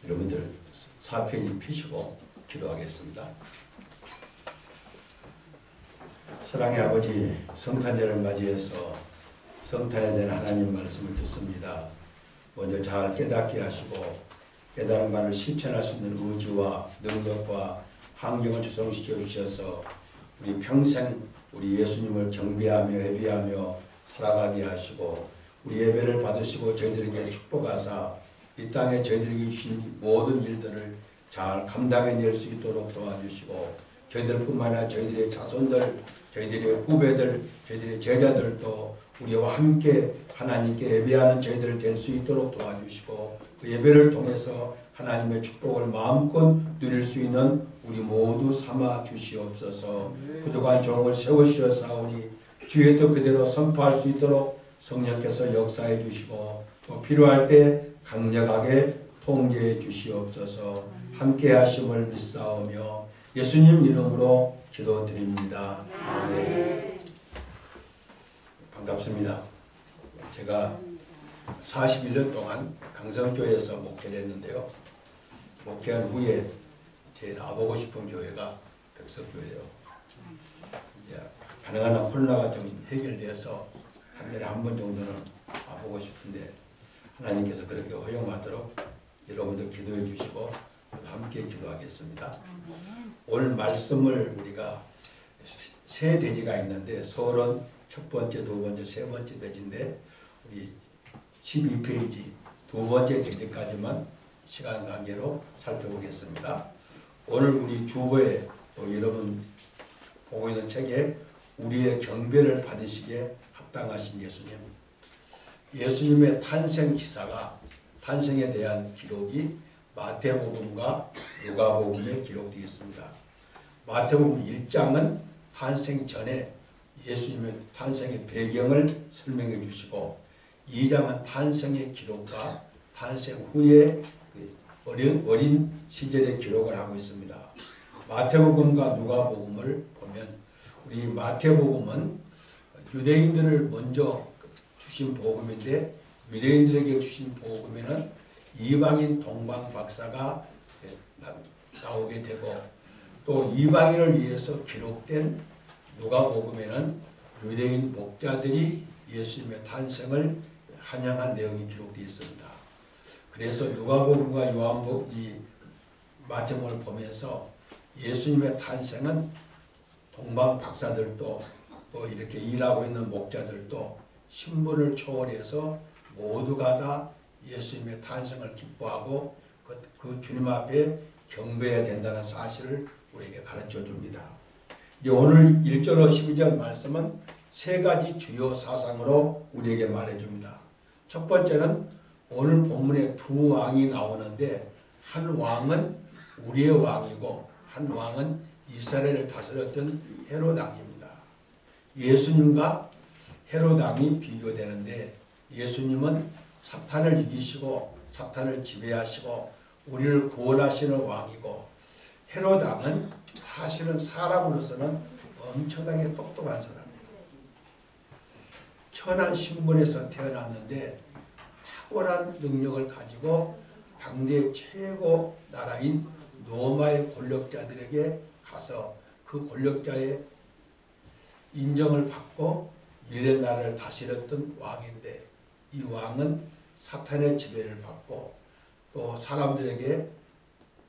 여러분들 4페이지 펴시고 기도하겠습니다. 사랑의 아버지, 성탄절을 맞이해서 성탄에 대한 하나님 말씀을 듣습니다. 먼저 잘 깨닫게 하시고 깨달은 바를 실천할 수 있는 의지와 능력과 환경을 조성시켜 주셔서 우리 평생 우리 예수님을 경배하며 예배하며 살아가게 하시고 우리 예배를 받으시고 저희들에게 축복하사 이 땅에 저희들에게 주신 모든 일들을 잘 감당해낼 수 있도록 도와주시고 저희들뿐만 아니라 저희들의 자손들, 저희들의 후배들, 저희들의 제자들도 우리와 함께 하나님께 예배하는 저희들 될 수 있도록 도와주시고 그 예배를 통해서 하나님의 축복을 마음껏 누릴 수 있는 우리 모두 삼아 주시옵소서. 부족한 종을 세우시었사오니 주의 뜻 그대로 선포할 수 있도록 성령께서 역사해 주시고 또 필요할 때 강력하게 통제해 주시옵소서. 함께 하심을 믿사오며 예수님 이름으로 기도드립니다. 아멘. 반갑습니다. 제가 41년 동안 강성교회에서 목회를 했는데요. 목회한 후에 제일 와보고 싶은 교회가 백석교회예요. 이제 가능한 한 코로나가 좀 해결되어서 한 달에 한 번 정도는 와보고 싶은데 하나님께서 그렇게 허용하도록 여러분들 기도해 주시고 함께 기도하겠습니다. 오늘 말씀을 우리가 세 대지가 있는데 서울은 첫 번째, 두 번째, 세 번째 대지인데 우리 12페이지 두 번째 대지까지만 시간 관계로 살펴보겠습니다. 오늘 우리 주보에 또 여러분 보고 있는 책에 우리의 경배를 받으시기에 합당하신 예수님, 예수님의 탄생 기사가 탄생에 대한 기록이 마태복음과 누가복음에 기록되어 있습니다. 마태복음 1장은 탄생 전에 예수님의 탄생의 배경을 설명해 주시고 2장은 탄생의 기록과 탄생 후에 어린 시절의 기록을 하고 있습니다. 마태복음과 누가복음을 보면 우리 마태복음은 유대인들을 먼저 주신 복음인데 유대인들에게 주신 복음에는 이방인 동방 박사가 나오게 되고 또 이방인을 위해서 기록된 누가복음에는 유대인 목자들이 예수님의 탄생을 환영한 내용이 기록되어 있습니다. 그래서 누가복음과 요한복음, 이 마태복음을 보면서 예수님의 탄생은 동방 박사들도 또 이렇게 일하고 있는 목자들도 신분을 초월해서 모두가 다 예수님의 탄생을 기뻐하고 그 주님 앞에 경배해야 된다는 사실을 우리에게 가르쳐 줍니다. 이제 오늘 1절로 12절 말씀은 세 가지 주요 사상으로 우리에게 말해줍니다. 첫 번째는 오늘 본문에 두 왕이 나오는데 한 왕은 우리의 왕이고 한 왕은 이스라엘을 다스렸던 헤롯 왕입니다. 예수님과 헤롯 왕이 비교되는데 예수님은 사탄을 이기시고 사탄을 지배하시고 우리를 구원하시는 왕이고 헤롯 왕은 사실은 사람으로서는 엄청나게 똑똑한 사람이에요. 천한 신분에서 태어났는데 탁월한 능력을 가지고 당대 최고 나라인 로마의 권력자들에게 가서 그 권력자의 인정을 받고 유대 나라를 다스렸던 왕인데 이 왕은 사탄의 지배를 받고 또 사람들에게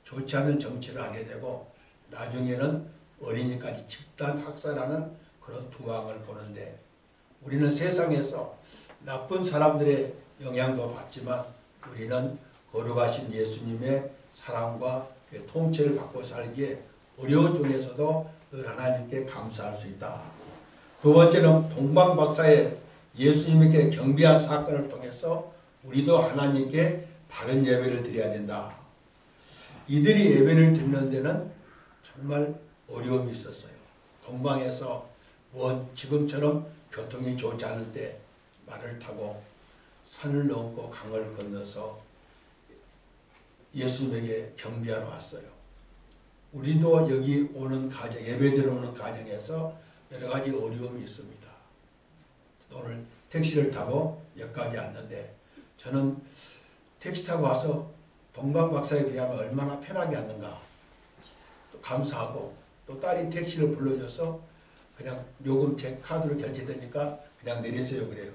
좋지 않은 정치를 하게 되고 나중에는 어린이까지 집단 학살하는 그런 두 왕을 보는데 우리는 세상에서 나쁜 사람들의 영향도 받지만 우리는 거룩하신 예수님의 사랑과 그 통치를 받고 살기에 어려운 중에서도 늘 하나님께 감사할 수 있다. 두 번째는 동방박사의 예수님에게 경배한 사건을 통해서 우리도 하나님께 바른 예배를 드려야 된다. 이들이 예배를 드리는 데는 정말 어려움이 있었어요. 동방에서 지금처럼 교통이 좋지 않을 때 말을 타고 산을 넘고 강을 건너서 예수님에게 경배하러 왔어요. 우리도 여기 오는 가정, 예배드리러 오는 가정에서 여러 가지 어려움이 있습니다. 오늘 택시를 타고 여기까지 왔는데 저는 택시 타고 와서 동방 박사에 비하면 얼마나 편하게 앉는가. 또 감사하고 또 딸이 택시를 불러줘서 그냥 요금 제 카드로 결제되니까 그냥 내리세요 그래요.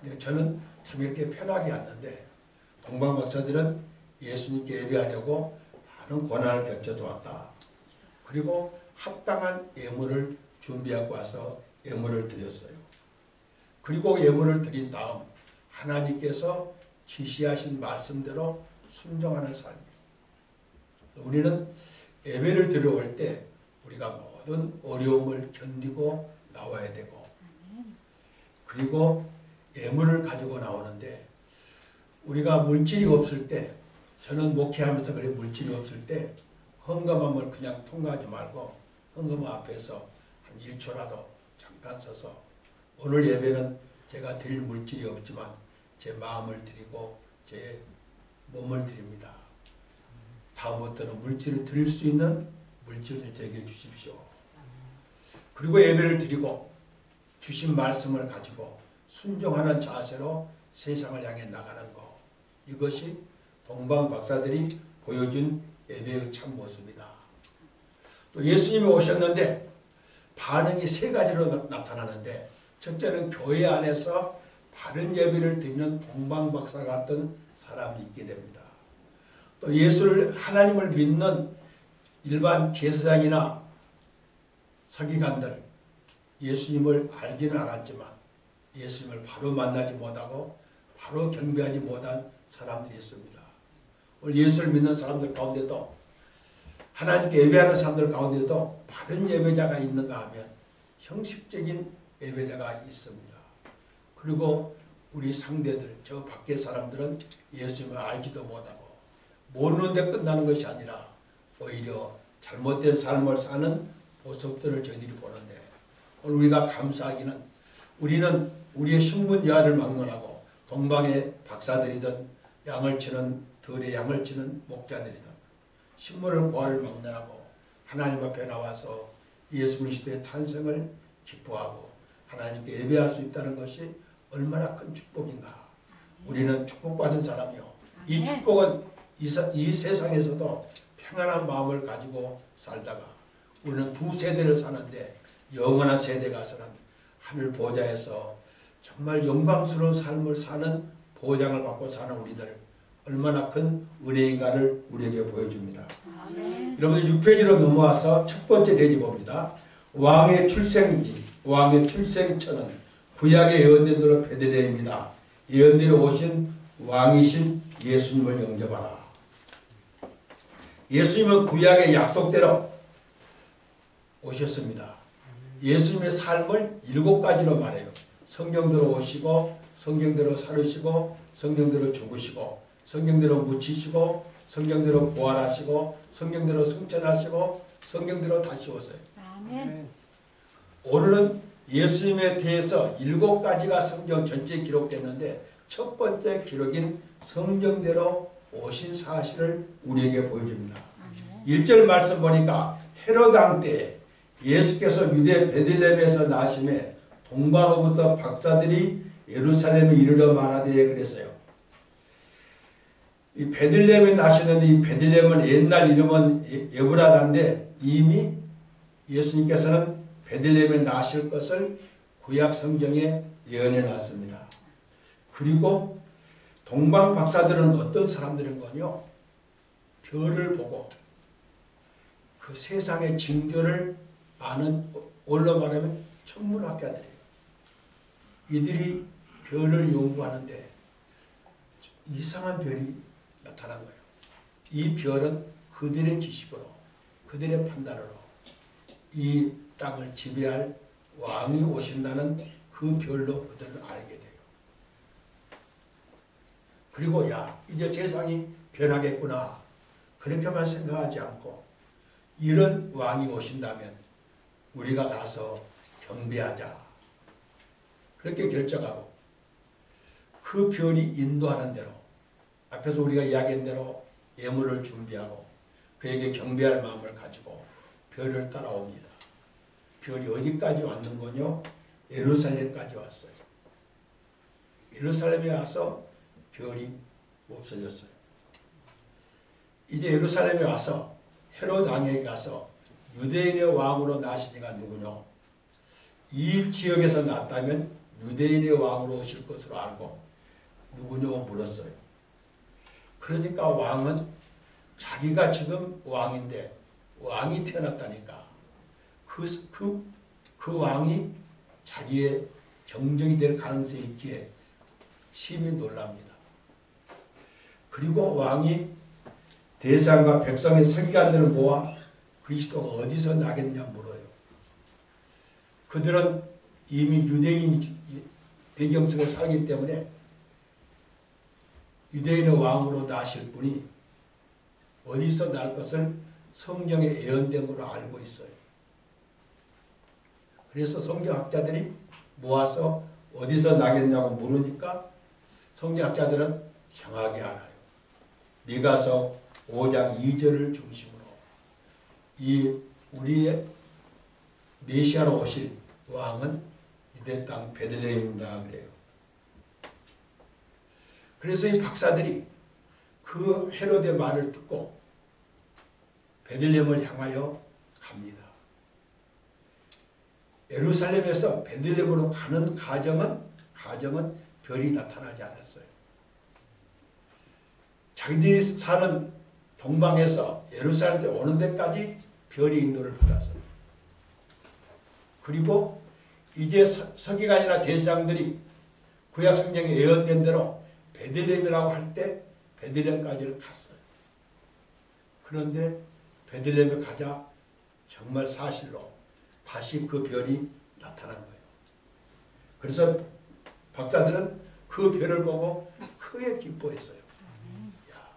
근데 저는 참 이렇게 편하게 앉는데 동방 박사들은 예수님께 예배하려고 많은 고난을 겪어서 왔다. 그리고 합당한 예물을 준비하고 와서 예물을 드렸어요. 그리고 예물을 드린 다음 하나님께서 지시하신 말씀대로 순종하는 삶이에요. 우리는 예배를 드려올 때 우리가 모든 어려움을 견디고 나와야 되고, 그리고 예물을 가지고 나오는데 우리가 물질이 없을 때, 저는 목회하면서 그래, 물질이 없을 때 헌금함을 그냥 통과하지 말고 헌금 앞에서 한 1초라도 잠깐 서서, 오늘 예배는 제가 드릴 물질이 없지만 제 마음을 드리고 제 몸을 드립니다. 다음부터는 물질을 드릴 수 있는 물질을 제게 주십시오. 그리고 예배를 드리고 주신 말씀을 가지고 순종하는 자세로 세상을 향해 나가는 것, 이것이 동방 박사들이 보여준 예배의 참 모습이다. 또 예수님이 오셨는데 반응이 세 가지로 나타나는데, 첫째는 교회 안에서 바른 예배를 드리는 동방 박사 같은 사람이 있게 됩니다. 또 예수를, 하나님을 믿는 일반 제사장이나 서기관들, 예수님을 알기는 알았지만 예수님을 바로 만나지 못하고 바로 경배하지 못한 사람들이 있습니다. 오늘 예수를 믿는 사람들 가운데도, 하나님께 예배하는 사람들 가운데도 바른 예배자가 있는가 하면 형식적인 예배자가 있습니다. 그리고 우리 상대들, 저 밖의 사람들은 예수님을 알지도 못하고 모르는 데 끝나는 것이 아니라 오히려 잘못된 삶을 사는 모습들을 저희들이 보는데, 오늘 우리가 감사하기는, 우리는 우리의 신분 여하를 막론하고 동방의 박사들이든 양을 치는 들의 양을 치는 목자들이든 신분을 고하를 막론하고 하나님 앞에 나와서 예수 그리스도의 탄생을 기뻐하고 하나님께 예배할 수 있다는 것이 얼마나 큰 축복인가. 우리는 축복받은 사람이요, 이 축복은 이 세상에서도 평안한 마음을 가지고 살다가 우리는 두 세대를 사는데, 영원한 세대 가서는 하늘 보좌에서 정말 영광스러운 삶을 사는 보장을 받고 사는 우리들, 얼마나 큰 은혜인가를 우리에게 보여줍니다. 여러분들 6페이지로 넘어와서 첫 번째 대지 봅니다. 왕의 출생지, 왕의 출생처는 구약의 예언된 대로 베들레헴이다. 예언대로 오신 왕이신 예수님을 영접하라. 예수님은 구약의 약속대로 오셨습니다. 예수님의 삶을 7가지로 말해요. 성경대로 오시고, 성경대로 살으시고, 성경대로 죽으시고, 성경대로 묻히시고, 성경대로 부활하시고, 성경대로 승천하시고, 성경대로 다시 오세요. 아멘. 오늘은 예수님에 대해서 7가지가 성경 전체에 기록됐는데, 첫 번째 기록인 성경대로 오신 사실을 우리에게 보여줍니다. 1절 말씀 보니까 헤롯 왕 때 예수께서 유대 베들레헴에서 나심에 동방으로부터 박사들이 예루살렘에 이르러 말하되, 그랬어요. 이 베들레헴에 나시는데, 이 베들레헴은 옛날 이름은 에브라다인데 이미 예수님께서는 베들레헴에 나실 것을 구약 성경에 예언해 놨습니다. 그리고 동방 박사들은 어떤 사람들인 거요? 별을 보고 그 세상의 징조를 아는, 올로 말하면 천문학자들이에요. 이들이 별을 연구하는데 이상한 별이 나타난 거예요. 이 별은 그들의 지식으로, 그들의 판단으로 이 땅을 지배할 왕이 오신다는 그 별로 그들을 알게 돼요. 그리고 야, 이제 세상이 변하겠구나, 그렇게만 생각하지 않고 이런 왕이 오신다면 우리가 가서 경배하자, 그렇게 결정하고 그 별이 인도하는 대로, 앞에서 우리가 이야기한 대로 예물을 준비하고 그에게 경배할 마음을 가지고 별을 따라옵니다. 별이 어디까지 왔는 거요? 예루살렘까지 왔어요. 예루살렘에 와서 별이 없어졌어요. 이제 예루살렘에 와서 헤롯 왕에게 가서 유대인의 왕으로 나신 이가 누구냐? 이 지역에서 났다면 유대인의 왕으로 오실 것으로 알고 누구냐고 물었어요. 그러니까 왕은 자기가 지금 왕인데 왕이 태어났다니까 그 왕이 자기의 정정이 될 가능성이 있기에 심히 놀랍니다. 그리고 왕이 대상과 백성의 서기관들을 모아 그리스도가 어디서 나겠냐 물어요. 그들은 이미 유대인 배경 속에 살기 때문에 유대인의 왕으로 나실 분이 어디서 날 것을 성경에 예언됨으로 알고 있어요. 그래서 성경학자들이 모아서 어디서 나겠냐고 물으니까 성경학자들은 정확히 알아요. 미가서 5장 2절을 중심으로 이 우리의 메시아로 오실 왕은 유대 땅 베들레헴입니다 그래요. 그래서 이 박사들이 그 헤롯의 말을 듣고 베들레헴을 향하여 갑니다. 예루살렘에서 베들레헴으로 가는 가정은 별이 나타나지 않았어요. 자기들이 사는 동방에서 예루살렘에 오는 데까지 별이 인도를 받았어요. 그리고 이제 서기관이나 대제사장들이 구약 성경에 예언된 대로 베들레헴이라고 할 때 베들레헴까지는 갔어요. 그런데 베들레헴에 가자 정말 사실로 다시 그 별이 나타난 거예요. 그래서 박사들은 그 별을 보고 크게 기뻐했어요. 야,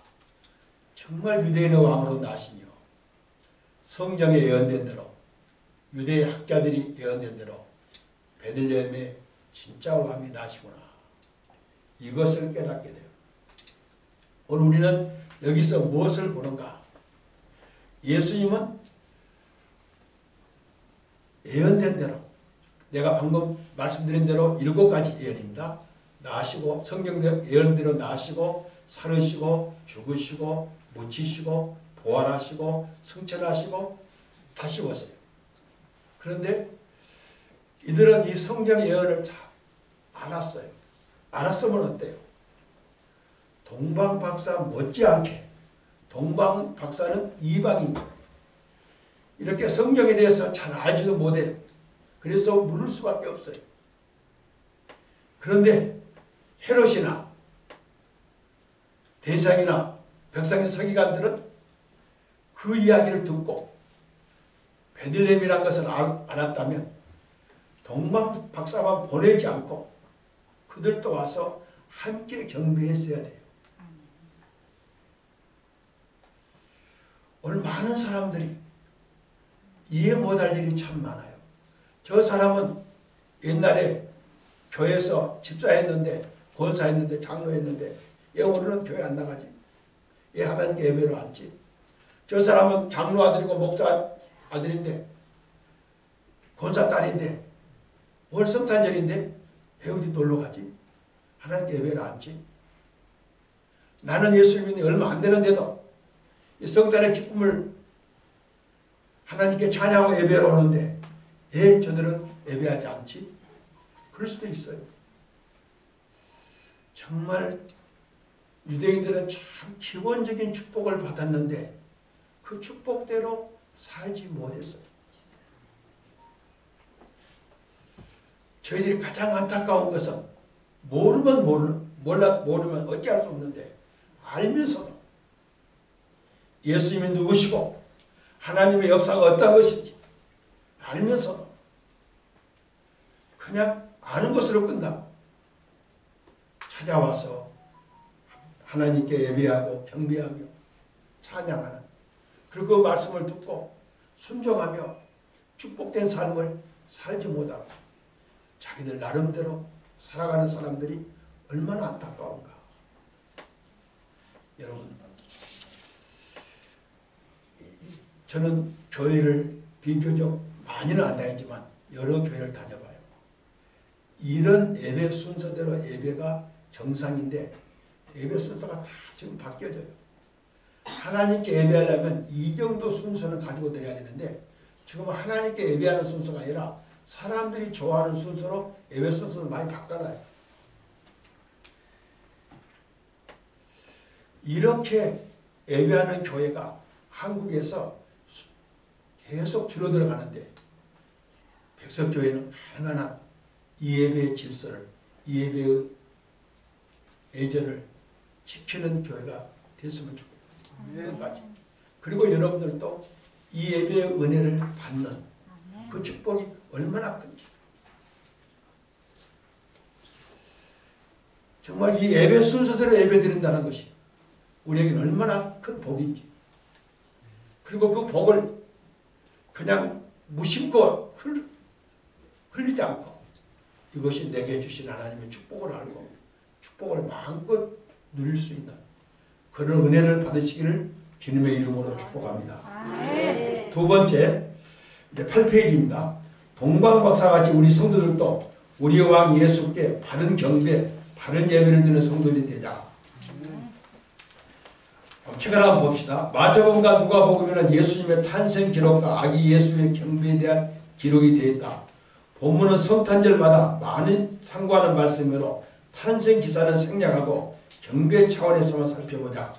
정말 유대인의 왕으로 나시니요. 성경에 예언된 대로 유대 학자들이 예언된 대로 베들레헴에 진짜 왕이 나시구나. 이것을 깨닫게 돼요. 오늘 우리는 여기서 무엇을 보는가? 예수님은 예언된 대로 내가 방금 말씀드린 대로 7가지 예언입니다. 나시고 성경대로 예언대로 나시고 살으시고 죽으시고 묻히시고 부활하시고 승천하시고 다시 오세요. 그런데 이들은 이 성경 예언을 잘 알았어요. 알았으면 어때요? 동방박사 못지않게 동방박사는 이방인이에요. 이렇게 성경에 대해서 잘 알지도 못해요. 그래서 물을 수밖에 없어요. 그런데 헤롯이나 대상이나 백성의 서기관들은 그 이야기를 듣고 베들레헴이라는 것을 알았다면 동방박사만 보내지 않고 그들도 와서 함께 경배했어야 돼요. 오늘 많은 사람들이 이해 못할 일이 참 많아요. 저 사람은 옛날에 교회에서 집사했는데 권사했는데 장로했는데 얘 오늘은 교회 안 나가지? 얘 하나님 예배로 앉지? 저 사람은 장로 아들이고 목사 아들인데 권사 딸인데 오늘 성탄절인데 왜 어디 놀러 가지? 하나님 예배를 앉지? 나는 예수 믿는 얼마 안 되는데도 이 성탄의 기쁨을 하나님께 찬양하고 예배하러 오는데 왜 저들은 예배하지 않지? 그럴 수도 있어요. 정말 유대인들은 참 기본적인 축복을 받았는데 그 축복대로 살지 못했어요. 저희들이 가장 안타까운 것은 모르면 어찌할 수 없는데 알면서도 예수님이 누구시고 하나님의 역사가 어떤 것인지 알면서도 그냥 아는 것으로 끝나고 찾아와서 하나님께 예배하고 경배하며 찬양하는 그리고 그 말씀을 듣고 순종하며 축복된 삶을 살지 못하고 자기들 나름대로 살아가는 사람들이 얼마나 안타까운가. 여러분, 저는 교회를 비교적 많이는 안 다니지만 여러 교회를 다녀봐요. 이런 예배 순서대로 예배가 정상인데 예배 순서가 다 지금 바뀌어져요. 하나님께 예배하려면 이 정도 순서는 가지고 드려야 되는데 지금 하나님께 예배하는 순서가 아니라 사람들이 좋아하는 순서로 예배 순서를 많이 바꿔놔요. 이렇게 예배하는 교회가 한국에서 계속 줄어들어 가는데 백석교회는 가능한 이 예배의 질서를, 이 예배의 예절을 지키는 교회가 됐으면 좋겠다. 끝까지. 그리고 여러분들도 이 예배의 은혜를 받는 그 축복이 얼마나 큰지. 정말 이 예배 순서대로 예배 드린다는 것이 우리에게는 얼마나 큰 복인지. 그리고 그 복을 그냥 무심코 흘리지 않고 이것이 내게 주신 하나님의 축복을 알고 축복을 마음껏 누릴 수 있는 그런 은혜를 받으시기를 주님의 이름으로 축복합니다. 두 번째, 이제 8페이지입니다. 동방박사같이 우리 성도들도 우리 왕 예수께 바른 경배, 바른 예배를 드리는 성도들이 되자. 책을 한번 봅시다. 마태복음과 누가복음에는 예수님의 탄생 기록과 아기 예수의 경배에 대한 기록이 되어 있다. 본문은 성탄절마다 많은 상고하는 말씀으로 탄생 기사는 생략하고 경배 차원에서만 살펴보자.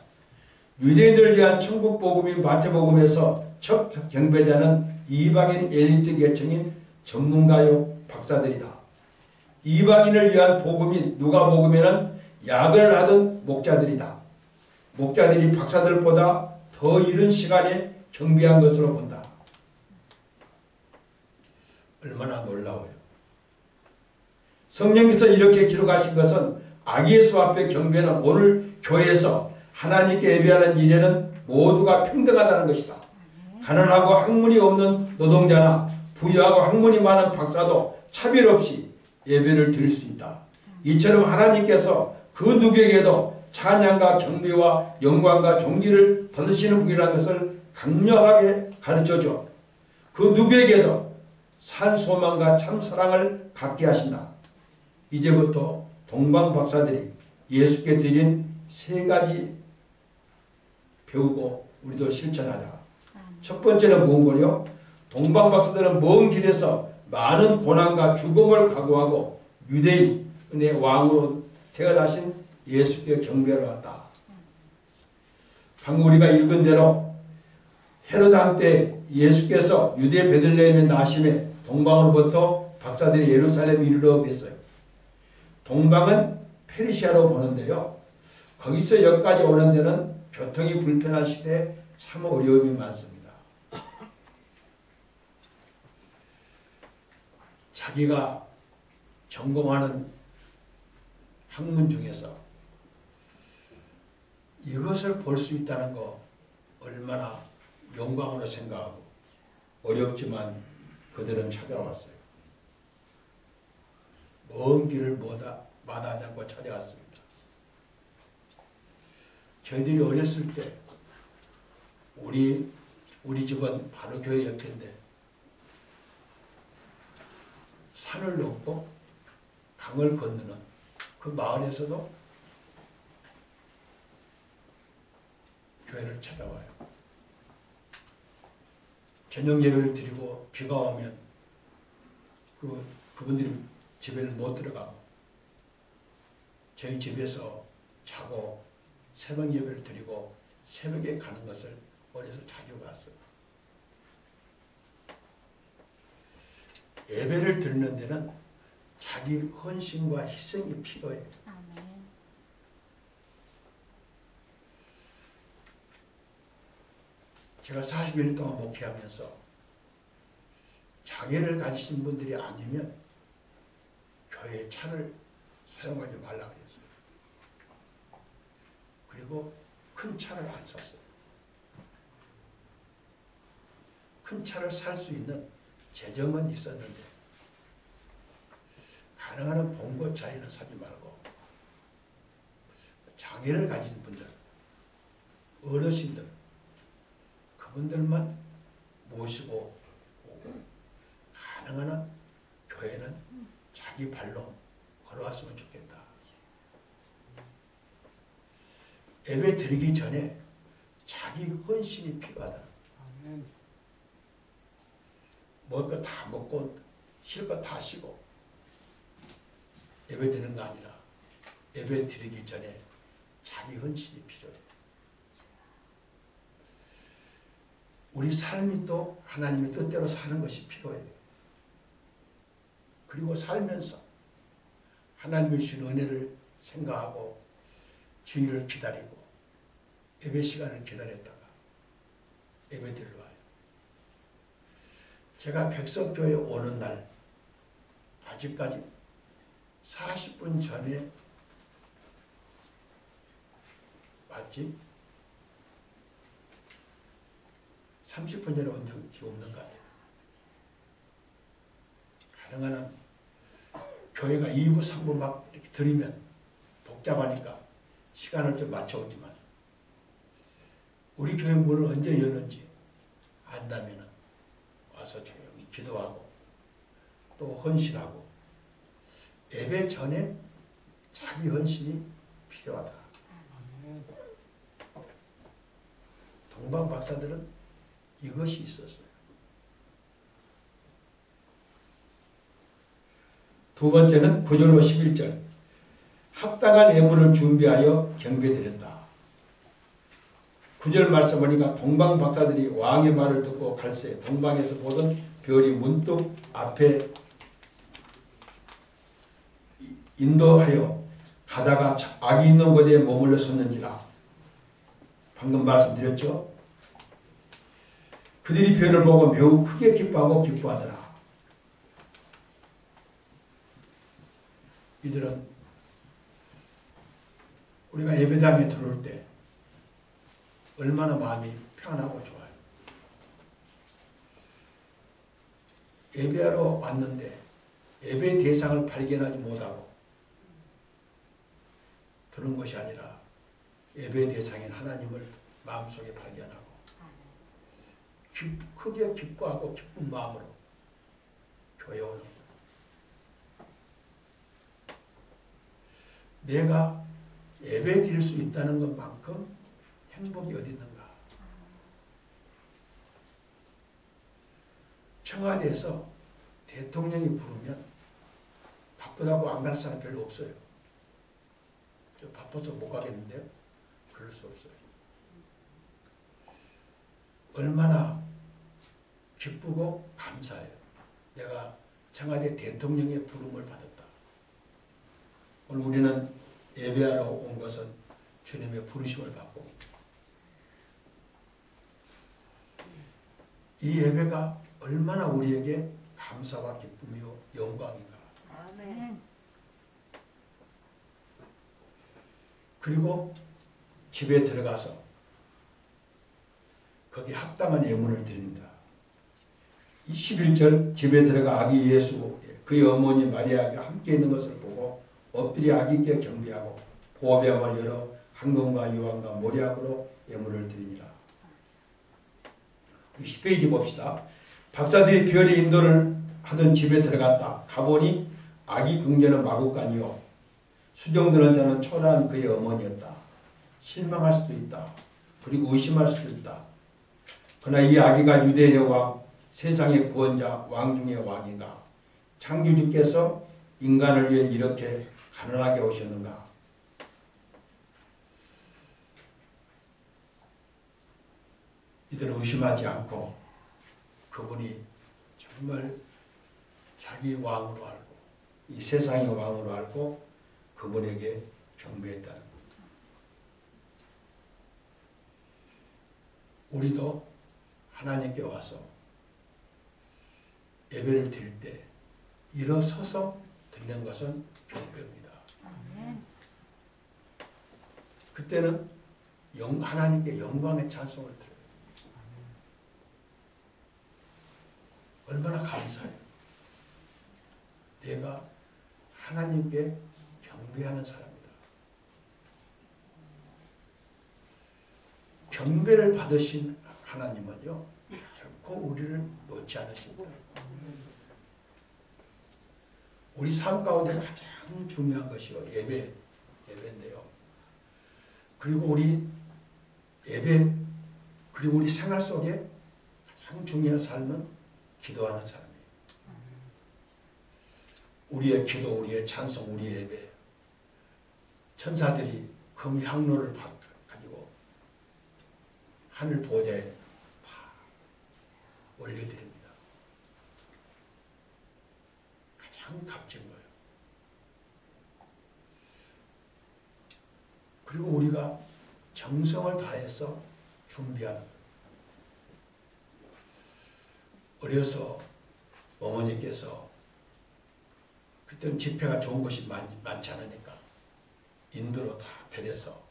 유대인들을 위한 천국 복음인 마태복음에서 첫 경배자는 이방인 엘리트 계층인 전문가요 박사들이다. 이방인을 위한 복음인 누가복음에는 야근을 하던 목자들이다. 목자들이 박사들보다 더 이른 시간에 경배한 것으로 본다. 얼마나 놀라워요. 성령께서 이렇게 기록하신 것은 아기 예수 앞에 경배는 오늘 교회에서 하나님께 예배하는 일에는 모두가 평등하다는 것이다. 가난하고 학문이 없는 노동자나 부유하고 학문이 많은 박사도 차별 없이 예배를 드릴 수 있다. 이처럼 하나님께서 그 누구에게도 찬양과 경배와 영광과 존귀를 받으시는 분이라는 것을 강력하게 가르쳐줘. 그 누구에게도 산 소망과 참 사랑을 갖게 하신다. 이제부터 동방 박사들이 예수께 드린 세 가지 배우고 우리도 실천하자. 첫 번째는 뭔고요? 동방 박사들은 먼 길에서 많은 고난과 죽음을 각오하고 유대인의 왕으로 태어나신 예수께 경배하러 왔다. 방금 우리가 읽은 대로 헤로드 왕 때 예수께서 유대 베들레헴에 나심에 동방으로부터 박사들이 예루살렘에 이르러 갔어요. 동방은 페르시아로 보는데요. 거기서 여기까지 오는 데는 교통이 불편한 시대에 참 어려움이 많습니다. 자기가 전공하는 학문 중에서 이것을 볼 수 있다는 거 얼마나 영광으로 생각하고 어렵지만 그들은 찾아왔어요. 먼 길을 마다하지 않고 찾아왔습니다. 저희들이 어렸을 때 우리 집은 바로 교회 옆인데 산을 넘고 강을 건너는 그 마을에서도 교회를 찾아와요. 저녁 예배를 드리고 비가 오면 그분들이 집에를 못 들어가고 저희 집에서 자고 새벽 예배를 드리고 새벽에 가는 것을 어려서 자주 봤어요. 예배를 드리는 데는 자기 헌신과 희생이 필요해요. 제가 40일 동안 목회하면서 장애를 가지신 분들이 아니면 교회에 차를 사용하지 말라 그랬어요. 그리고 큰 차를 안 샀어요. 큰 차를 살 수 있는 재정은 있었는데 가능한 한 봉고차에는 사지 말고 장애를 가진 분들, 어르신들 그분들만 모시고 오고 가능한 한 교회는 자기 발로 걸어왔으면 좋겠다. 예배 드리기 전에 자기 헌신이 필요하다. 먹을 거 다 먹고 쉴 거 다 쉬고 예배 드리는 거 아니라 예배 드리기 전에 자기 헌신이 필요해요. 우리 삶이 또 하나님의 뜻대로 사는 것이 필요해요. 그리고 살면서 하나님의 주신 은혜를 생각하고 주일을 기다리고 예배 시간을 기다렸다가 예배 드리러 와요. 제가 백석교회 오는 날 아직까지 40분 전에 맞지? 30분 전에 온 적이 없는 것 같아요. 가능한 한 교회가 2부, 3부 막 이렇게 들으면 복잡하니까 시간을 좀 맞춰오지만 우리 교회 문을 언제 여는지 안다면 와서 조용히 기도하고 또 헌신하고 예배 전에 자기 헌신이 필요하다. 동방 박사들은 이것이 있었어요. 두 번째는 9절로 11절 합당한 예물을 준비하여 경배드렸다. 9절 말씀 보니까 동방 박사들이 왕의 말을 듣고 갈새 동방에서 보던 별이 문득 앞에 인도하여 가다가 악이 있는 곳에 머물러 섰는지라. 방금 말씀드렸죠. 그들이 별을 보고 매우 크게 기뻐하고 기뻐하더라. 이들은 우리가 예배당에 들어올 때 얼마나 마음이 평안하고 좋아요. 예배하러 왔는데 예배 대상을 발견하지 못하고 들은 것이 아니라 예배 대상인 하나님을 마음속에 발견하고 크게 기뻐하고 기쁜 마음으로 교회에 오는 거예요. 내가 예배 드릴 수 있다는 것만큼 행복이 어디 있는가. 청와대에서 대통령이 부르면 바쁘다고 안 갈 사람 별로 없어요. 저 바빠서 못 가겠는데요. 그럴 수 없어요. 얼마나 기쁘고 감사해요. 내가 청와대 대통령의 부름을 받았다. 오늘 우리는 예배하러 온 것은 주님의 부르심을 받고 이 예배가 얼마나 우리에게 감사와 기쁨이요 영광인가. 아멘. 그리고 집에 들어가서 거기 합당한 예물을 드립니다. 21절 집에 들어가 아기 예수 그의 어머니 마리아가 함께 있는 것을 보고 엎드려 아기께 경배하고 보배함을 열어 황금과 유황과 모략으로 예물을 드리니라. 10페이지 봅시다. 박사들이 별의 인도를 하던 집에 들어갔다. 가보니 아기 긍전은 마구간이요 수정드는 자는 초라한 그의 어머니였다. 실망할 수도 있다. 그리고 의심할 수도 있다. 그러나 이 아기가 유대인의 왕, 세상의 구원자, 왕 중의 왕인가? 창조주께서 인간을 위해 이렇게 가난하게 오셨는가? 이들은 의심하지 않고 그분이 정말 자기 왕으로 알고 이 세상의 왕으로 알고 그분에게 경배했다는 것. 우리도 하나님께 와서 예배를 드릴 때 일어서서 드리는 것은 경배입니다. 그때는 하나님께 영광의 찬송을 드려요. 얼마나 감사해요. 내가 하나님께 경배하는 사람이다. 경배를 받으신 하나님은요 결코 우리를 놓지 않으십니다. 우리 삶 가운데 가장 중요한 것이요 예배인데요. 그리고 우리 예배 그리고 우리 생활 속에 가장 중요한 삶은 기도하는 삶이에요. 우리의 기도, 우리의 찬송, 우리의 예배, 천사들이 금 향로를 가지고 하늘 보좌에 올려드립니다. 가장 값진 거예요. 그리고 우리가 정성을 다해서 준비하는 거예요. 어려서 어머니께서 그때는 집회가 좋은 곳이 많지 않으니까 인도로 다 데려서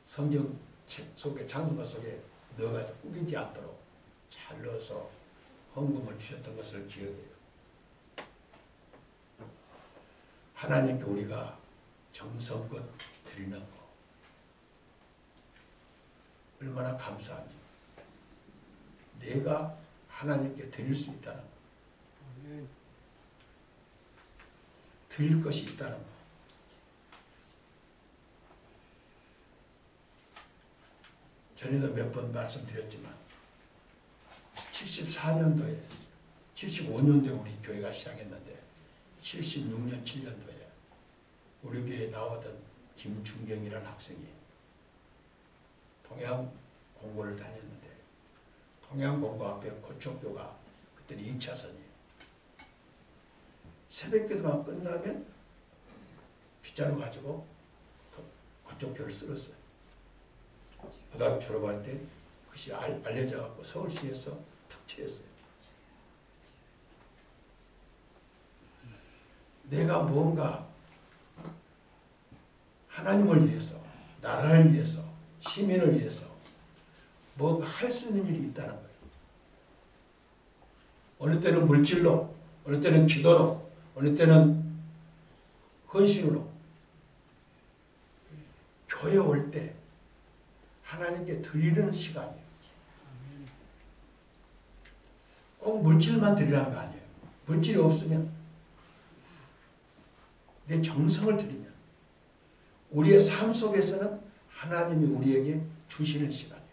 성경책 속에 찬송가 속에 넣어가지고 꾸기지 않도록 잘 넣어서 헌금을 주셨던 것을 기억해요. 하나님께 우리가 정성껏 드리는 거 얼마나 감사한지, 내가 하나님께 드릴 수 있다는 거, 드릴 것이 있다는 거. 전에도 몇 번 말씀드렸지만 74년도에 75년도에 우리 교회가 시작했는데 76년 7년도에 우리 교회에 나오던 김준경이라는 학생이 동양 공고를 다녔는데 동양 공고 앞에 고척교가 그때는 2차선이에요. 새벽기도만 끝나면 빗자루 가지고 고척교를 쓸었어요. 고등학교 졸업할 때 그것이 알려져 갖고 서울시에서 특채했어요. 내가 뭔가 하나님을 위해서, 나라를 위해서, 시민을 위해서 뭔가 할 수 있는 일이 있다는 거예요. 어느 때는 물질로, 어느 때는 기도로, 어느 때는 헌신으로. 교회 올 때 하나님께 드리는 시간이에요. 꼭 물질만 드리라는 거 아니에요. 물질이 없으면 내 정성을 드리면 우리의 삶 속에서는 하나님이 우리에게 주시는 시간이에요.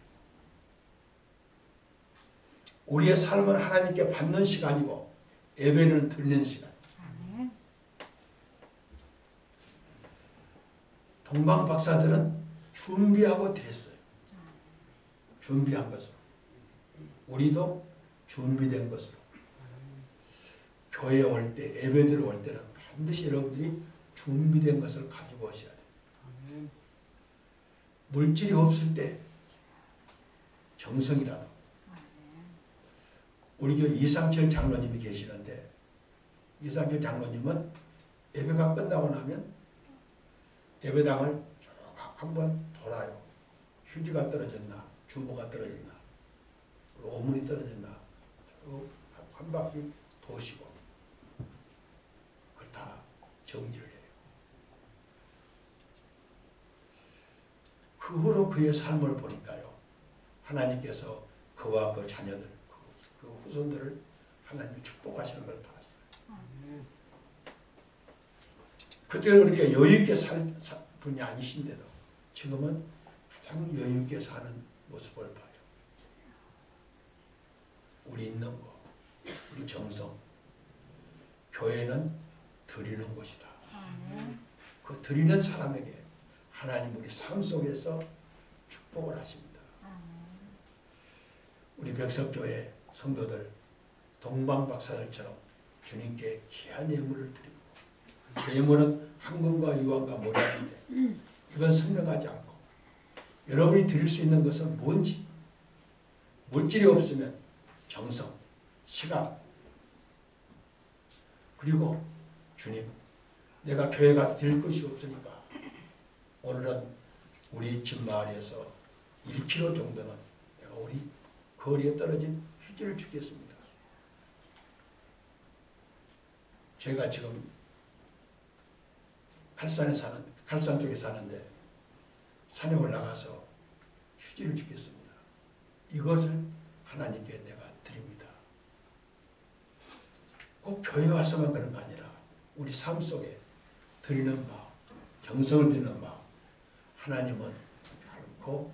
우리의 삶은 하나님께 받는 시간이고 예배를 드리는 시간이에요. 동방 박사들은 준비하고 드렸어요. 준비한 것으로. 우리도 준비된 것으로. 교회에 올 때, 예배드려 올 때는 반드시 여러분들이 준비된 것을 가지고 오셔야 돼요. 물질이 없을 때 정성이라도. 우리 교회 이상철 장로님이 계시는데 이상철 장로님은 예배가 끝나고 나면 예배당을 한번 돌아요. 휴지가 떨어졌나, 주보가 떨어졌나, 오물이 떨어졌나, 한 바퀴 도시고 그걸 다 정리를 해요. 그 후로 그의 삶을 보니까요, 하나님께서 그와 그 자녀들, 그 후손들을 하나님이 축복하시는 걸 봤어요. 그때는 그렇게 여유있게 살 분이 아니신데도 지금은 가장 여유있게 사는 모습을 봐요. 우리 있는 거, 우리 정성, 교회는 드리는 곳이다. 그 드리는 사람에게 하나님 우리 삶 속에서 축복을 하십니다. 우리 백석교회 성도들 동방박사들처럼 주님께 귀한 예물을 드리고, 그 예물은 황금과 유황과 모략인데 이건 설명하지 않고 여러분이 드릴 수 있는 것은 뭔지, 물질이 없으면 정성, 시간, 그리고 주님, 내가 교회 가서 드릴 것이 없으니까 오늘은 우리 집 마을에서 1km 정도는 내가 우리 거리에 떨어진 휴지를 주겠습니다. 제가 지금 칼산 쪽에 사는데 산에 올라가서 휴지를 주겠습니다. 이것을 하나님께 내가 드립니다. 꼭 교회 와서만 그런 거 아니라 우리 삶 속에 드리는 마음, 정성을 드리는 마음, 하나님은 결코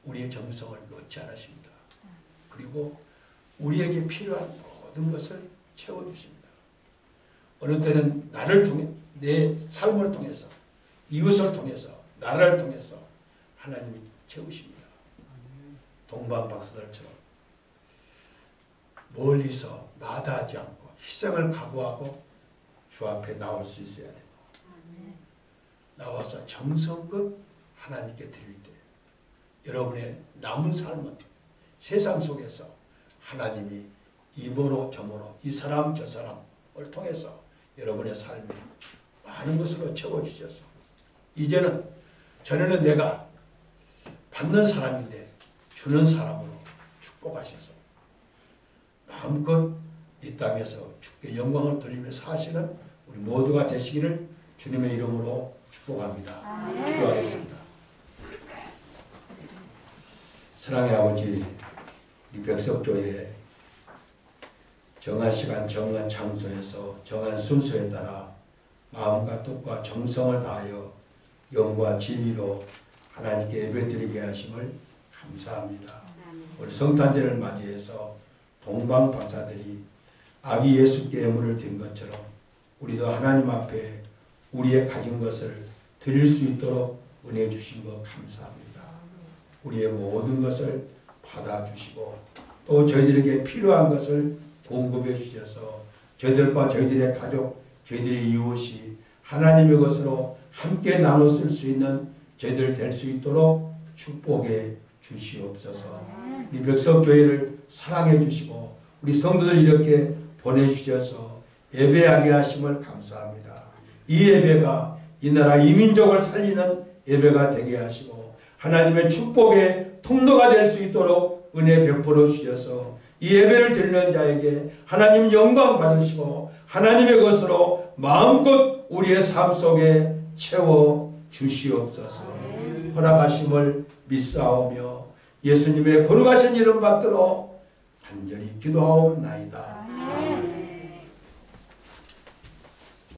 우리의 정성을 놓지 않으십니다. 그리고 우리에게 필요한 모든 것을 채워주십니다. 어느 때는 나를 통해, 내 삶을 통해서, 이웃을 통해서, 나라를 통해서 하나님이 채우십니다. 동방 박사들처럼 멀리서 마다하지 않고 희생을 각오하고 주 앞에 나올 수 있어야 되고, 나와서 정성껏 하나님께 드릴 때 여러분의 남은 삶은 세상 속에서 하나님이 이모로 저모로 이 사람 저 사람을 통해서 여러분의 삶이 많은 것으로 채워주셔서 이제는 전에는 내가 받는 사람인데 주는 사람으로 축복하셔서 마음껏 이 땅에서 주께 영광을 돌리며 사시는 우리 모두가 되시기를 주님의 이름으로 축복합니다. 기도하겠습니다. 사랑의 아버지, 우리 백석교회 정한 시간 정한 장소에서 정한 순서에 따라 마음과 뜻과 정성을 다하여 영과 진리로 하나님께 예배드리게 하심을 감사합니다. 우리 성탄절을 맞이해서 동방 박사들이 아기 예수께 예물을 드린 것처럼 우리도 하나님 앞에 우리의 가진 것을 드릴 수 있도록 은혜 주신 것 감사합니다. 우리의 모든 것을 받아주시고 또 저희들에게 필요한 것을 공급해 주셔서 저희들과 저희들의 가족, 저희들의 이웃이 하나님의 것으로 함께 나눠 쓸 수 있는 저희들 될 수 있도록 축복해 주시옵소서. 우리 백석교회를 사랑해 주시고 우리 성도들 이렇게 보내주셔서 예배하게 하심을 감사합니다. 이 예배가 이 나라 이민족을 살리는 예배가 되게 하시고 하나님의 축복의 통로가 될 수 있도록 은혜 베풀어 주셔서 이 예배를 드리는 자에게 하나님 영광 받으시고 하나님의 것으로 마음껏 우리의 삶 속에 채워 주시옵소서. 허락하심을 믿사오며 예수님의 거룩하신 이름 받들어 간절히 기도하옵나이다.